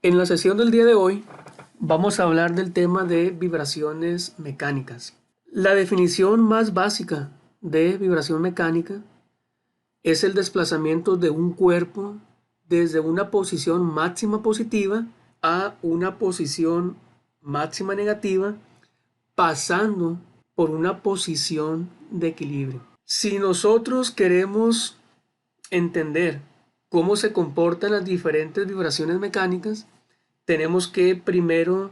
En la sesión del día de hoy vamos a hablar del tema de vibraciones mecánicas. La definición más básica de vibración mecánica es el desplazamiento de un cuerpo desde una posición máxima positiva a una posición máxima negativa, pasando por una posición de equilibrio. Si nosotros queremos entender cómo se comportan las diferentes vibraciones mecánicas, tenemos que primero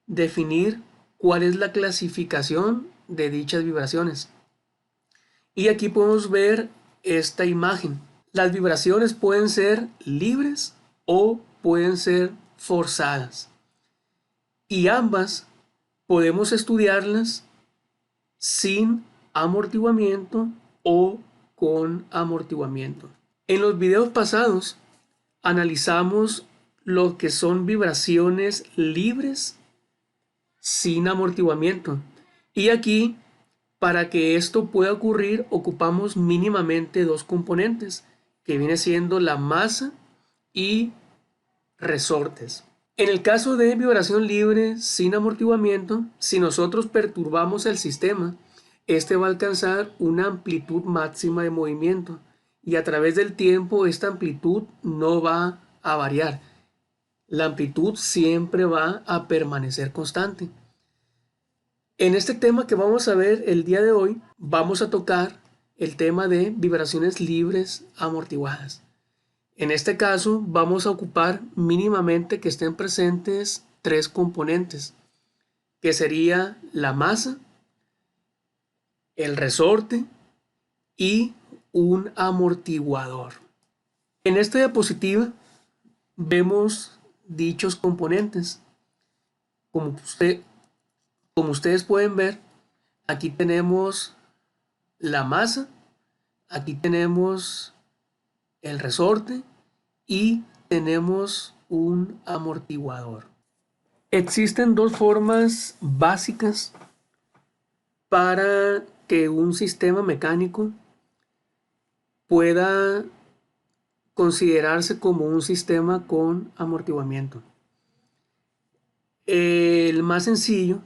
definir cuál es la clasificación de dichas vibraciones. Y aquí podemos ver esta imagen. Las vibraciones pueden ser libres o pueden ser forzadas. Y ambas podemos estudiarlas sin amortiguamiento o con amortiguamiento. En los videos pasados analizamos lo que son vibraciones libres sin amortiguamiento. Y aquí, para que esto pueda ocurrir, ocupamos mínimamente dos componentes, que viene siendo la masa y resortes. En el caso de vibración libre sin amortiguamiento, si nosotros perturbamos el sistema, este va a alcanzar una amplitud máxima de movimiento y a través del tiempo esta amplitud no va a variar. La amplitud siempre va a permanecer constante. En este tema que vamos a ver el día de hoy, vamos a tocar el tema de vibraciones libres amortiguadas. En este caso vamos a ocupar mínimamente que estén presentes tres componentes, que sería la masa, el resorte y un amortiguador. En esta diapositiva vemos dichos componentes. Como ustedes pueden ver, aquí tenemos la masa, aquí tenemos el resorte y tenemos un amortiguador. Existen dos formas básicas para que un sistema mecánico pueda considerarse como un sistema con amortiguamiento. El más sencillo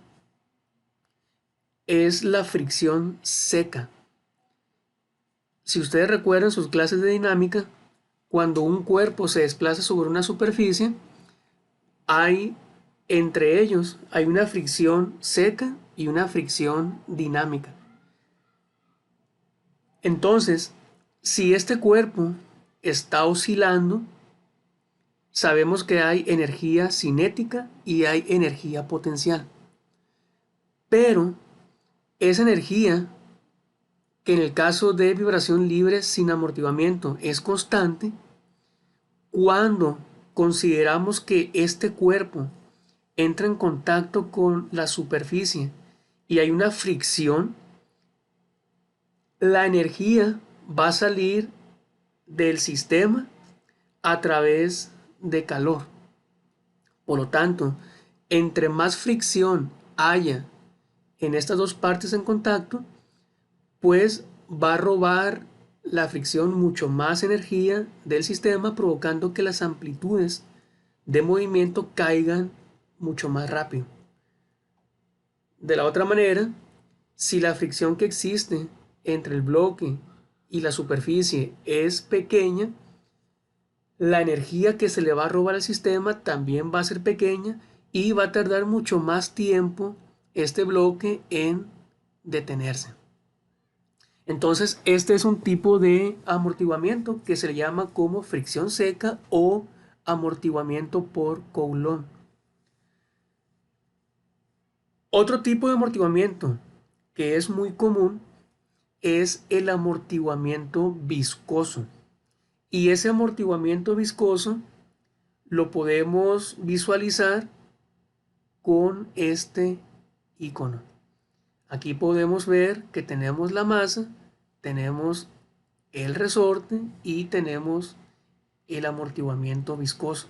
es la fricción seca. Si ustedes recuerdan sus clases de dinámica, cuando un cuerpo se desplaza sobre una superficie, entre ellos hay una fricción seca y una fricción dinámica. Entonces, si este cuerpo está oscilando, sabemos que hay energía cinética y hay energía potencial. Pero esa energía, que en el caso de vibración libre sin amortiguamiento es constante, cuando consideramos que este cuerpo entra en contacto con la superficie y hay una fricción, la energía va a salir del sistema a través de calor. Por lo tanto, entre más fricción haya en estas dos partes en contacto, pues va a robar la fricción mucho más energía del sistema, provocando que las amplitudes de movimiento caigan mucho más rápido. De la otra manera, si la fricción que existe entre el bloque y la superficie es pequeña, la energía que se le va a robar al sistema también va a ser pequeña y va a tardar mucho más tiempo este bloque en detenerse. Entonces, este es un tipo de amortiguamiento que se le llama como fricción seca o amortiguamiento por Coulomb. Otro tipo de amortiguamiento que es muy común es el amortiguamiento viscoso. Y ese amortiguamiento viscoso lo podemos visualizar con este icono. Aquí podemos ver que tenemos la masa, tenemos el resorte y tenemos el amortiguamiento viscoso.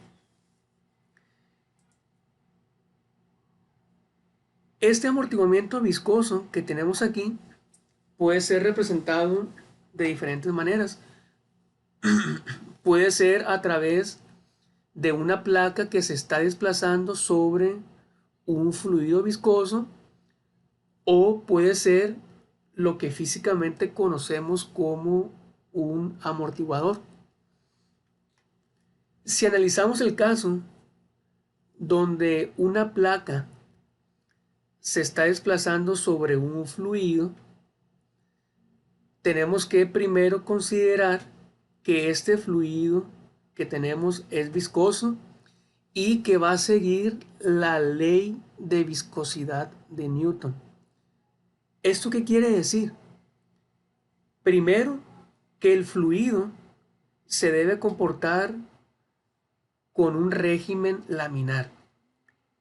Este amortiguamiento viscoso que tenemos aquí puede ser representado de diferentes maneras. Puede ser a través de una placa que se está desplazando sobre un fluido viscoso, o puede ser lo que físicamente conocemos como un amortiguador. Si analizamos el caso donde una placa se está desplazando sobre un fluido, tenemos que primero considerar que este fluido que tenemos es viscoso y que va a seguir la ley de viscosidad de Newton. ¿Esto qué quiere decir? Primero, que el fluido se debe comportar con un régimen laminar.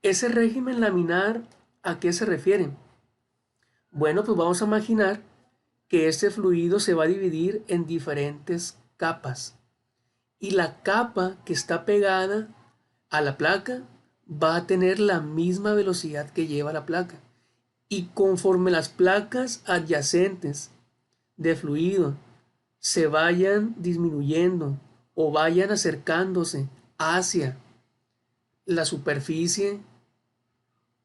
Ese régimen laminar, ¿a qué se refiere? Bueno, pues vamos a imaginar que este fluido se va a dividir en diferentes capas, y la capa que está pegada a la placa va a tener la misma velocidad que lleva la placa, y conforme las placas adyacentes de fluido se vayan disminuyendo o vayan acercándose hacia la superficie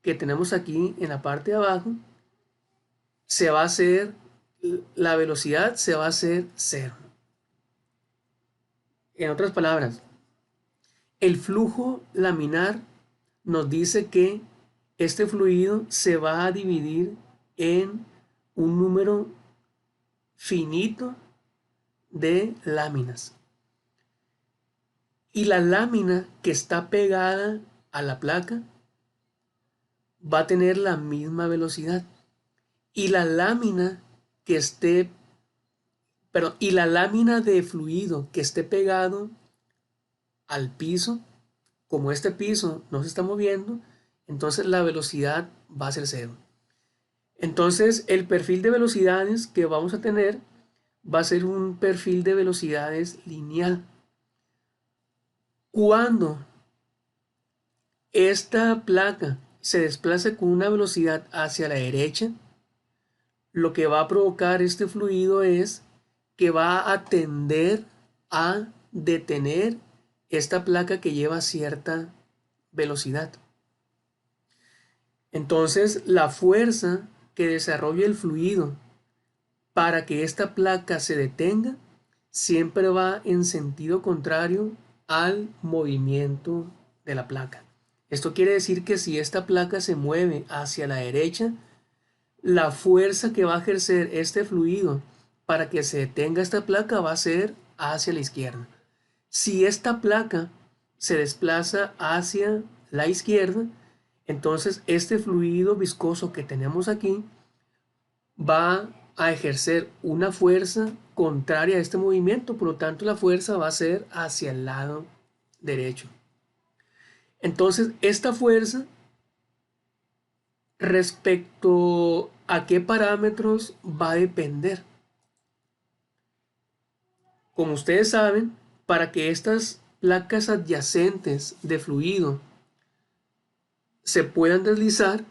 que tenemos aquí en la parte de abajo, se va a hacer, la velocidad se va a hacer cero. En otras palabras, el flujo laminar nos dice que este fluido se va a dividir en un número finito de láminas. Y la lámina que está pegada a la placa va a tener la misma velocidad. Y la lámina que esté, y la lámina de fluido que esté pegado al piso, como este piso no se está moviendo, entonces la velocidad va a ser cero. Entonces el perfil de velocidades que vamos a tener va a ser un perfil de velocidades lineal. Cuando esta placa se desplace con una velocidad hacia la derecha, lo que va a provocar este fluido es que va a tender a detener esta placa que lleva cierta velocidad. Entonces, la fuerza que desarrolla el fluido para que esta placa se detenga siempre va en sentido contrario al movimiento de la placa. Esto quiere decir que si esta placa se mueve hacia la derecha, la fuerza que va a ejercer este fluido para que se detenga esta placa va a ser hacia la izquierda. Si esta placa se desplaza hacia la izquierda, entonces este fluido viscoso que tenemos aquí va a ejercer una fuerza contraria a este movimiento, por lo tanto la fuerza va a ser hacia el lado derecho. Entonces esta fuerza, respecto a qué parámetros va a depender. Como ustedes saben, para que estas placas adyacentes de fluido se puedan deslizar,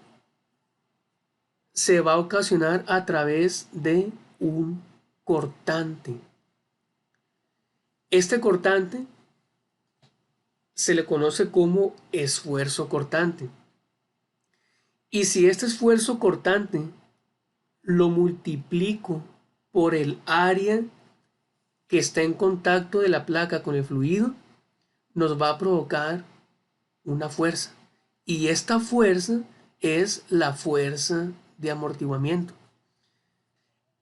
se va a ocasionar a través de un cortante. Este cortante se le conoce como esfuerzo cortante. Y si este esfuerzo cortante lo multiplico por el área que está en contacto de la placa con el fluido, nos va a provocar una fuerza. Y esta fuerza es la fuerza de amortiguamiento.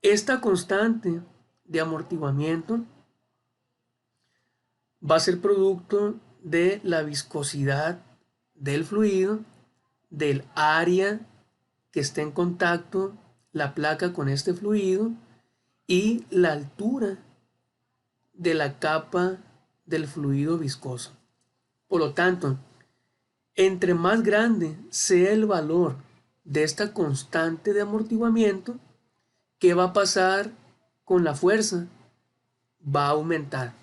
Esta constante de amortiguamiento va a ser producto de la viscosidad del fluido, del área que esté en contacto la placa con este fluido y la altura de la capa del fluido viscoso. Por lo tanto, entre más grande sea el valor de esta constante de amortiguamiento, ¿qué va a pasar con la fuerza? Va a aumentar.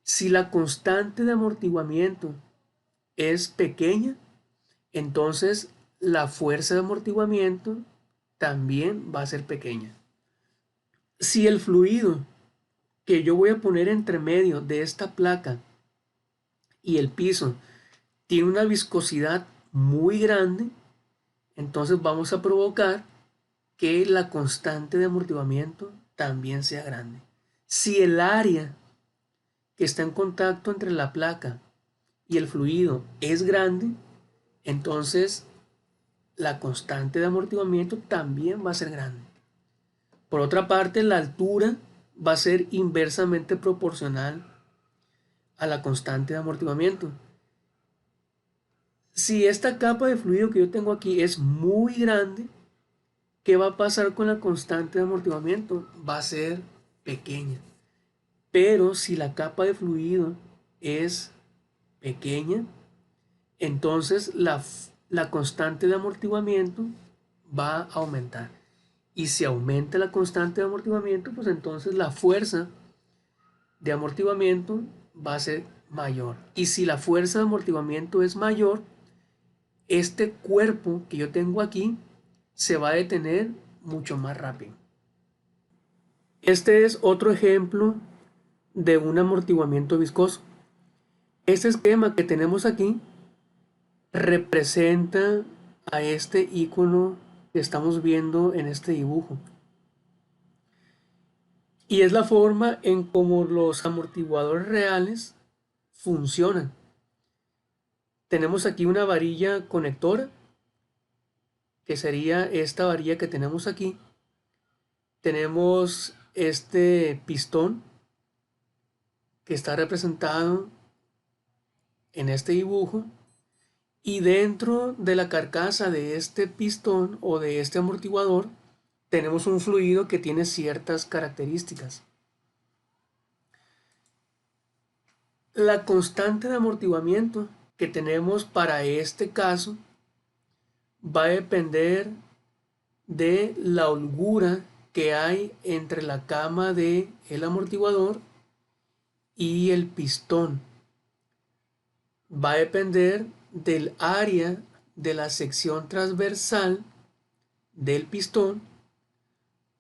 Si la constante de amortiguamiento es pequeña, entonces la fuerza de amortiguamiento también va a ser pequeña. Si el fluido que yo voy a poner entre medio de esta placa y el piso tiene una viscosidad muy grande, entonces vamos a provocar que la constante de amortiguamiento también sea grande. Si el área que está en contacto entre la placa y el fluido es grande, entonces la constante de amortiguamiento también va a ser grande. Por otra parte, la altura va a ser inversamente proporcional a la constante de amortiguamiento. Si esta capa de fluido que yo tengo aquí es muy grande, ¿qué va a pasar con la constante de amortiguamiento? Va a ser pequeña. Pero si la capa de fluido es pequeña, entonces la constante de amortiguamiento va a aumentar. Y si aumenta la constante de amortiguamiento, pues entonces la fuerza de amortiguamiento va a ser mayor. Y si la fuerza de amortiguamiento es mayor, este cuerpo que yo tengo aquí se va a detener mucho más rápido. Este es otro ejemplo de un amortiguamiento viscoso. Este esquema que tenemos aquí representa a este icono que estamos viendo en este dibujo. Y es la forma en cómo los amortiguadores reales funcionan. Tenemos aquí una varilla conectora, que sería esta varilla que tenemos aquí. Tenemos este pistón que está representado en este dibujo. Y dentro de la carcasa de este pistón o de este amortiguador tenemos un fluido que tiene ciertas características. La constante de amortiguamiento que tenemos para este caso va a depender de la holgura que hay entre la cama del amortiguador y el pistón. Va a depender del área de la sección transversal del pistón,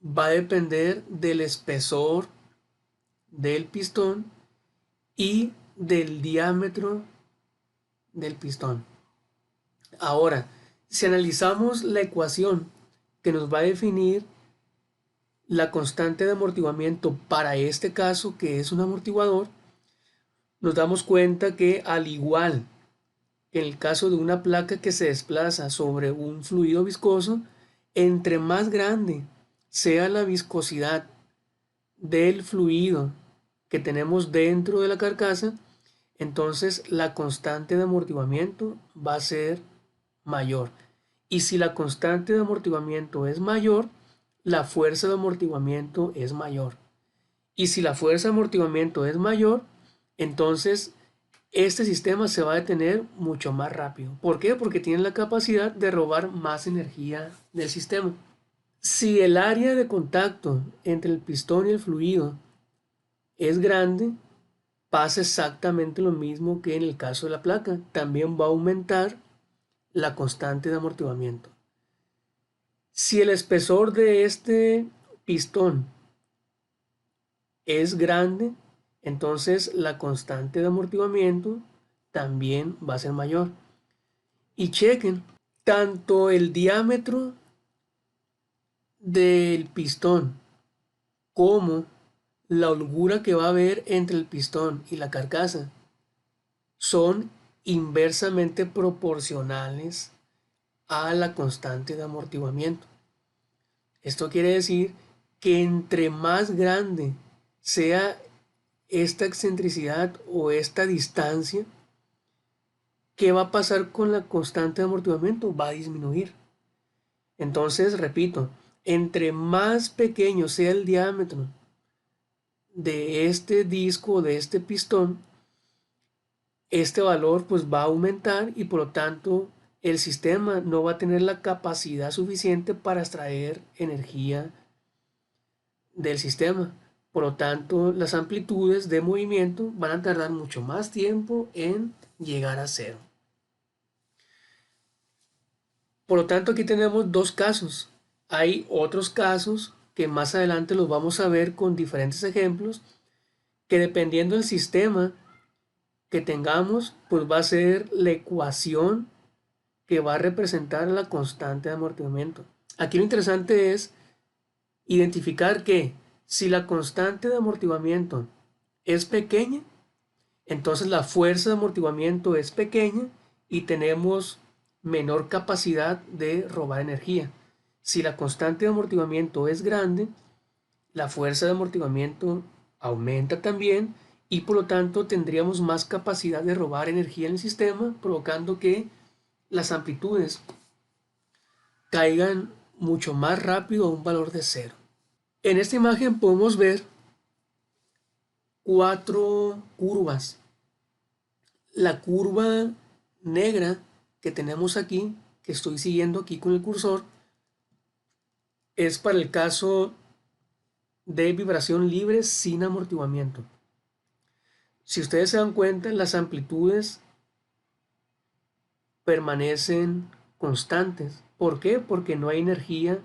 va a depender del espesor del pistón y del diámetro del pistón. Ahora, si analizamos la ecuación que nos va a definir la constante de amortiguamiento para este caso, que es un amortiguador, nos damos cuenta que al igual que en el caso de una placa que se desplaza sobre un fluido viscoso, entre más grande sea la viscosidad del fluido que tenemos dentro de la carcasa, entonces la constante de amortiguamiento va a ser mayor. Y si la constante de amortiguamiento es mayor, la fuerza de amortiguamiento es mayor. Y si la fuerza de amortiguamiento es mayor, entonces este sistema se va a detener mucho más rápido. ¿Por qué? Porque tiene la capacidad de robar más energía del sistema. Si el área de contacto entre el pistón y el fluido es grande, pasa exactamente lo mismo que en el caso de la placa. También va a aumentar la constante de amortiguamiento. Si el espesor de este pistón es grande, entonces la constante de amortiguamiento también va a ser mayor. Y chequen, tanto el diámetro del pistón como la holgura que va a haber entre el pistón y la carcasa son inversamente proporcionales a la constante de amortiguamiento. Esto quiere decir que entre más grande sea esta excentricidad o esta distancia, ¿qué va a pasar con la constante de amortiguamiento? Va a disminuir. Entonces, repito, entre más pequeño sea el diámetro de este disco o de este pistón, este valor pues va a aumentar y por lo tanto el sistema no va a tener la capacidad suficiente para extraer energía del sistema. Por lo tanto, las amplitudes de movimiento van a tardar mucho más tiempo en llegar a cero. Por lo tanto, aquí tenemos dos casos. Hay otros casos que más adelante los vamos a ver con diferentes ejemplos, que dependiendo del sistema que tengamos, pues va a ser la ecuación que va a representar la constante de amortiguamiento. Aquí lo interesante es identificar que si la constante de amortiguamiento es pequeña, entonces la fuerza de amortiguamiento es pequeña y tenemos menor capacidad de robar energía. Si la constante de amortiguamiento es grande, la fuerza de amortiguamiento aumenta también y por lo tanto tendríamos más capacidad de robar energía en el sistema, provocando que las amplitudes caigan mucho más rápido a un valor de cero. En esta imagen podemos ver 4 curvas. La curva negra que tenemos aquí, que estoy siguiendo aquí con el cursor, es para el caso de vibración libre sin amortiguamiento. Si ustedes se dan cuenta, las amplitudes permanecen constantes. ¿Por qué? Porque no hay energía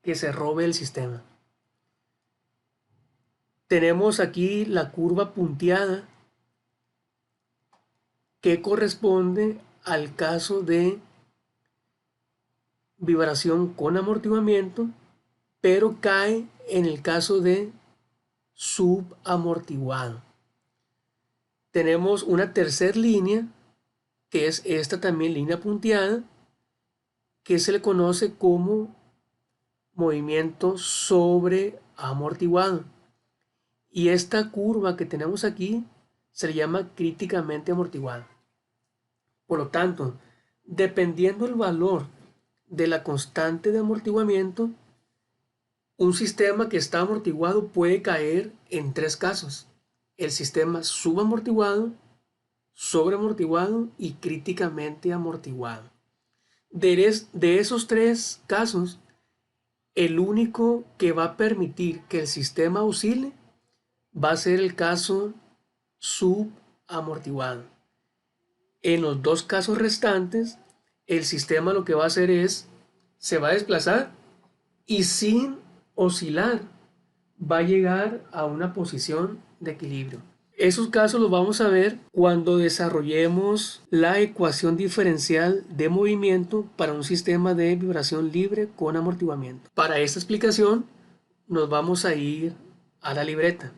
que se robe el sistema. Tenemos aquí la curva punteada que corresponde al caso de vibración con amortiguamiento, pero cae en el caso de subamortiguado. Tenemos una tercera línea, que es esta también línea punteada, que se le conoce como movimiento sobreamortiguado. Y esta curva que tenemos aquí se le llama críticamente amortiguada. Por lo tanto, dependiendo del valor de la constante de amortiguamiento, un sistema que está amortiguado puede caer en 3 casos: el sistema subamortiguado, sobreamortiguado y críticamente amortiguado. De esos 3 casos, el único que va a permitir que el sistema oscile va a ser el caso subamortiguado. En los 2 casos restantes, el sistema lo que va a hacer es, se va a desplazar y sin oscilar va a llegar a una posición de equilibrio. Esos casos los vamos a ver cuando desarrollemos la ecuación diferencial de movimiento para un sistema de vibración libre con amortiguamiento. Para esta explicación nos vamos a ir a la libreta.